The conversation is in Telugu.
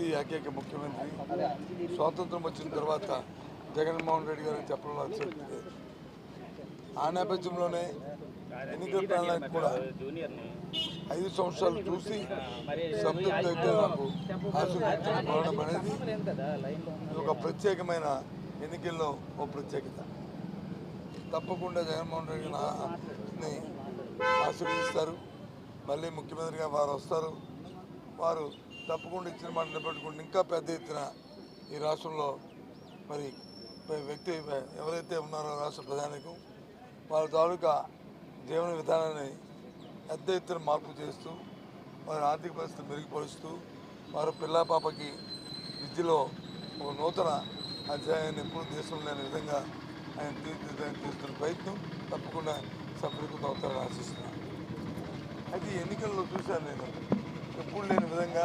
జాతీయ ఏకైక ముఖ్యమంత్రి. స్వాతంత్రం వచ్చిన తర్వాత జగన్మోహన్ రెడ్డి గారు చెప్పడంలో అతిశక్తి లేదు. ఆ నేపథ్యంలోనే ఎన్నికల ప్రణాళిక కూడా 5 సంవత్సరాలు చూసి సంతృప్తి అయితే నాకు ఆశీర్వదించడం అనేది ఒక ప్రత్యేకమైన ఎన్నికల్లో ఓ ప్రత్యేకత. తప్పకుండా జగన్మోహన్ రెడ్డి గారిని ఆశీర్వదిస్తారు. మళ్ళీ ముఖ్యమంత్రిగా వారు వస్తారు. వారు తప్పకుండా ఇచ్చిన మాట నిలబెట్టుకుంటే ఇంకా పెద్ద ఎత్తున ఈ రాష్ట్రంలో మరి వ్యక్తి ఎవరైతే ఉన్నారో రాష్ట్ర ప్రధానికం వారి తాలూకా జీవన విధానాన్ని పెద్ద ఎత్తున మార్పు చేస్తూ వారి ఆర్థిక పరిస్థితి మెరుగుపరుస్తూ వారి పిల్లా పాపకి విద్యలో ఒక నూతన అధ్యాయాన్ని ఎప్పుడు దేశంలో లేని విధంగా ఆయన తీర్చిదిద్దడానికి చేస్తున్న ప్రయత్నం తప్పకుండా సఫలీకృతం అవుతారని ఆశిస్తున్నాను. అయితే ఎన్నికల్లో చూశాను నేను ఎప్పుడు లేని విధంగా